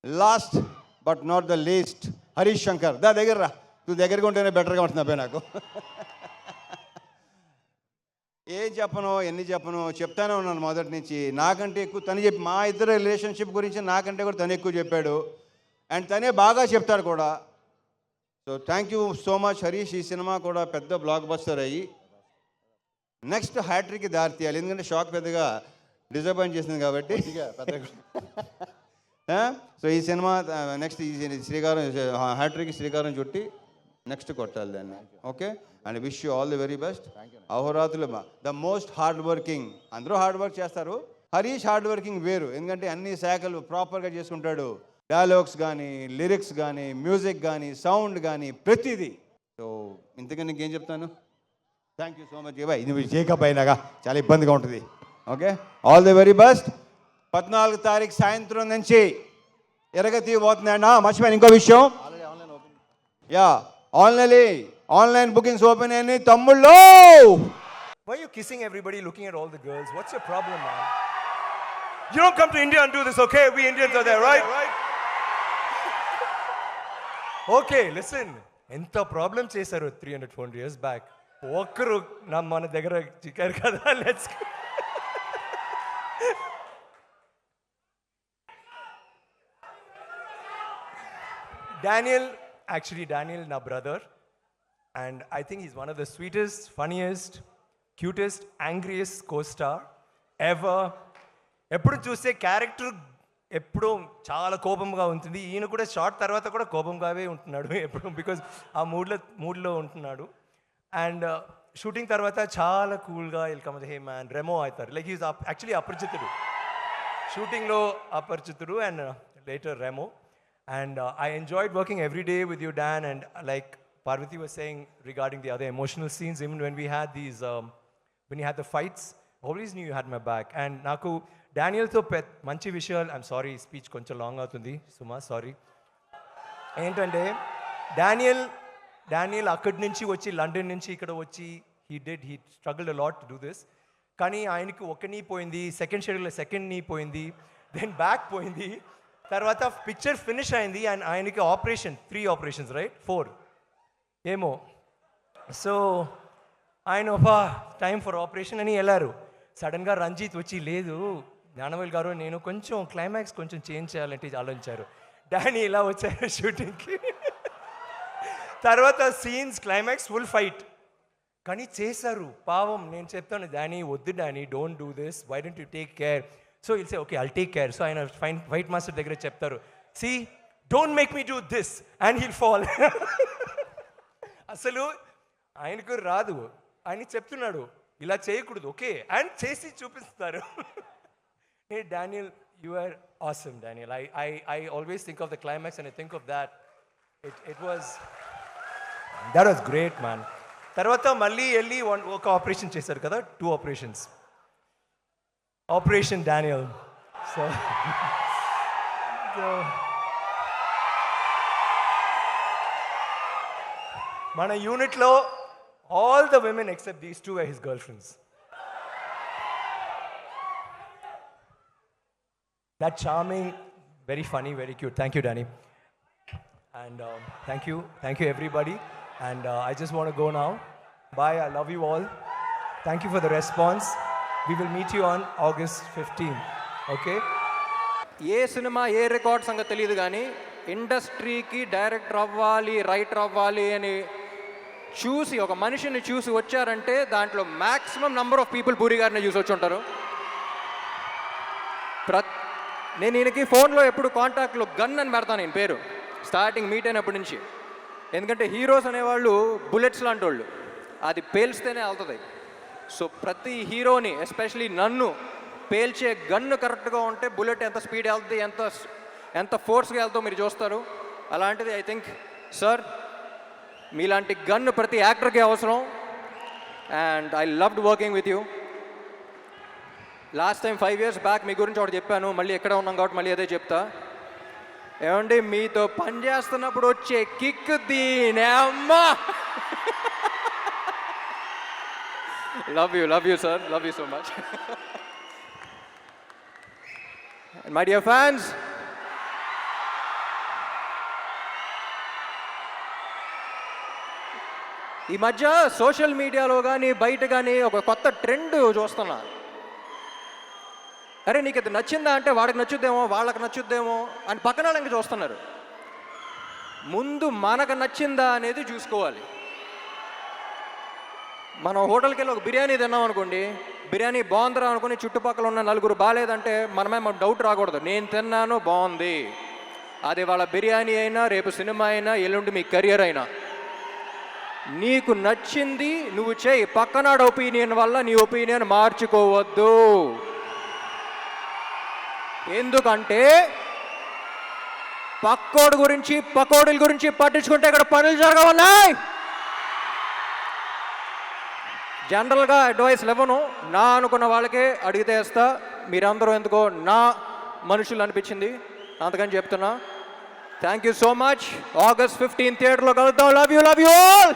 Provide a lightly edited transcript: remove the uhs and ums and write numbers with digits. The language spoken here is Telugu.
Last but not the least Harish Shankar. దగ్గర రా, నువ్వు దగ్గరగా ఉంటేనే బెటర్గా ఉంటుంది అబ్బాయి నాకు. ఏం చెప్పను, ఎన్ని చెప్పను, చెప్తానే ఉన్నాను మొదటి నుంచి. నాకంటే ఎక్కువ తను చెప్పి, మా ఇద్దరు రిలేషన్షిప్ గురించి నాకంటే కూడా తను ఎక్కువ చెప్పాడు. అండ్ తనే బాగా చెప్తాడు కూడా. So thank you so much Harish. ఈ సినిమా కూడా పెద్ద బ్లాక్ బస్టర్ అయ్యి నెక్స్ట్ హ్యాట్రిక్కి దారి తీయాలి. ఎందుకంటే షాక్ పెద్దగా డిసప్పాయింట్ చేసింది కాబట్టి. సో ఈ సినిమా నెక్స్ట్ ఈ శ్రీకారం హ్యాట్రిక్కి శ్రీకారం చుట్టి నెక్స్ట్ కొట్టాలి దాన్ని. Okay, and wish you all the very best. అహోరాత్రులు ద మోస్ట్ హార్డ్ వర్కింగ్. అందరూ హార్డ్ వర్క్ చేస్తారు, హరీష్ హార్డ్ వర్కింగ్ వేరు. ఎందుకంటే అన్ని శాఖలు ప్రాపర్గా చేసుకుంటాడు. డైలాగ్స్ కానీ, లిరిక్స్ కానీ, మ్యూజిక్ కానీ, సౌండ్ కానీ, ప్రతిదీ. సో ఇంతకని ఇంకేం చెప్తాను. Thank you so much. Bye, ఇది జేకప్ అయినాగా చాలా ఇబ్బందిగా ఉంటుంది. Okay, all the very best. 14 తారీఖు సాయంత్రం నుంచి ఎరగతి పోతున్నాయన్నా. మర్చిపోయాను ఇంకో విషయం. యా, ఆన్లైన్ బుకింగ్స్ ఓపెన్ అయినాయి తమ్ముళ్ళు. Why are you kissing everybody, looking at all the girls? What's your problem, man? You don't come to India and do this, okay? We Indians are there, right? Okay, listen. ఎంత ప్రాబ్లం చేశారు 300-400 years back. ఒక్కరు మన దగ్గర చిక్కారు కదా. లెట్స్ Daniel, నా brother, and I think he's one of the sweetest, funniest, cutest, angriest co-star ever. ఎప్పుడు చూస్తే క్యారెక్టర్ ఎప్పుడూ చాలా కోపంగా ఉంటుంది. ఈయన కూడా షార్ట్ తర్వాత కూడా కోపంగానే ఉంటున్నాడు ఎప్పుడు, బికాజ్ ఆ మూడ్లో ఉంటున్నాడు. అండ్ షూటింగ్ తర్వాత చాలా కూల్గా వెల్కమ్ హే మ్యాన్ రెమో అవుతారు. లైక్ హీస్ యాక్చువల్లీ అపరిచితుడు, షూటింగ్లో Aparichitudu and later Remo. And I enjoyed working every day with you, Dan. And like Parvati was saying regarding the other emotional scenes, even when we had these, when you had the fights, always knew you had my back. And naku Daniel tho manchi visual. I'm sorry, speech koncha long avutundi. Suma, sorry. Entante Daniel akkadi nunchi vachi London nunchi ikkada vachi he struggled a lot to do this. Kani ayaniki oka knee poyindi, second schedule lo second knee poyindi, then back poyindi. తర్వాత పిక్చర్ ఫినిష్ అయింది అండ్ ఆయనకి ఆపరేషన్ 3 ఆపరేషన్స్ రైట్ 4 ఏమో. సో ఆయన టైం ఫర్ ఆపరేషన్ అని వెళ్ళారు. సడన్గా రంజిత్ వచ్చి లేదు జ్ఞానవేల్ గారు నేను కొంచెం క్లైమాక్స్ కొంచెం చేంజ్ చేయాలంటే ఆలోచించారు. డానీ ఇలా వచ్చారు షూటింగ్కి. తర్వాత సీన్స్ క్లైమాక్స్ ఫుల్ ఫైట్ కానీ చేశారు పావం. నేను చెప్తాను డానీ వద్దు Danny don't do this, why don't you take care. So he'll say, okay, I'll take care. So ఆయన ఫైట్ మాస్టర్ దగ్గర చెప్తారు, see, don't make me do this, and he'll fall. అసలు ఆయనకు రాదు, ఆయన చెప్తున్నాడు ఇలా చేయకూడదు, ఓకే, అండ్ చేసి చూపిస్తారు. Hey Daniel, you are awesome, Daniel. I always think of the climax and I think of that. It was great, man. తర్వాత మళ్ళీ వెళ్ళి ఒక ఆపరేషన్ చేశారు కదా, 2 ఆపరేషన్స్. Operation Daniel. So మన యూనిట్లో all the women except these 2 were his girlfriends. That charming, very funny, very cute. Thank you, Danny. And thank you everybody. And I just want to go now. Bye, I love you all. Thank you for the response. We will meet you on August 15. Okay? A cinema A record సంగతి తెలియదు కానీ ఇండస్ట్రీకి డైరెక్టర్ అవ్వాలి, రైటర్ అవ్వాలి అని చూసి ఒక మనిషిని చూసి వచ్చారంటే దాంట్లో maximum number of people puri గారిని చూసి వచ్చి ఉంటారు. నేను ఈయనకి ఫోన్లో ఎప్పుడు కాంటాక్ట్లో గన్ అని పెడతాను నేను పేరు, స్టార్టింగ్ మీట్ అయినప్పటి నుంచి. ఎందుకంటే హీరోస్ అనేవాళ్ళు బుల్లెట్స్ లాంటి వాళ్ళు, అది పేల్స్తేనే వెళ్తుంది. సో ప్రతి హీరోని ఎస్పెషలీ నన్ను పేల్చే గన్ను కరెక్ట్గా ఉంటే బుల్లెట్ ఎంత స్పీడ్ వెళ్తుంది, ఎంత ఫోర్స్గా వెళ్తుందో మీరు చూస్తారు. అలాంటిది ఐ థింక్ సార్ మీలాంటి గన్ను ప్రతి యాక్టర్కి అవసరం. And I loved working with you. Last time 5 years back మీ గురించి ఒకటి చెప్పాను, మళ్ళీ ఎక్కడ ఉన్నాం కాబట్టి మళ్ళీ అదే చెప్తా. ఏమండి మీతో పని చేస్తున్నప్పుడు వచ్చే కిక్ దీనే అమ్మా. Love you, sir. Love you so much. And my dear fans, ఈ మధ్య సోషల్ మీడియాలో కానీ బయట కానీ ఒక కొత్త ట్రెండ్ చూస్తున్నా. అరే నీకు ఇది నచ్చిందా అంటే వాడికి నచ్చుద్దేమో, వాళ్ళకి నచ్చుద్దేమో అని పక్కన వాళ్ళకి చూస్తున్నారు. ముందు మనకు నచ్చిందా అనేది చూసుకోవాలి. మనం హోటల్కి వెళ్ళి ఒక బిర్యానీ తిన్నాం అనుకోండి, బిర్యానీ బాగుందిరా అనుకుని చుట్టుపక్కల ఉన్న నలుగురు బాగాలేదంటే మనమే మనకు డౌట్ రాకూడదు. నేను తిన్నాను బాగుంది. అది వాళ్ళ బిర్యానీ అయినా, రేపు సినిమా అయినా, ఎల్లుండి మీ కెరియర్ అయినా, నీకు నచ్చింది నువ్వు చేయి. పక్కనాడు ఒపీనియన్ వల్ల నీ ఒపీనియన్ మార్చుకోవద్దు. ఎందుకంటే పక్కోడి గురించి పకోడీల గురించి పట్టించుకుంటే ఇక్కడ పనులు జరగవున్నాయి. జనరల్గా అడ్వైస్లు ఇవ్వను, నా అనుకున్న వాళ్ళకే అడిగితే వేస్తా. మీరందరూ ఎందుకో నా మనుషులు అనిపించింది, అందుకని చెప్తున్నా. Thank you so much. August 15 థియేటర్లో కలుద్దాం. Love you all.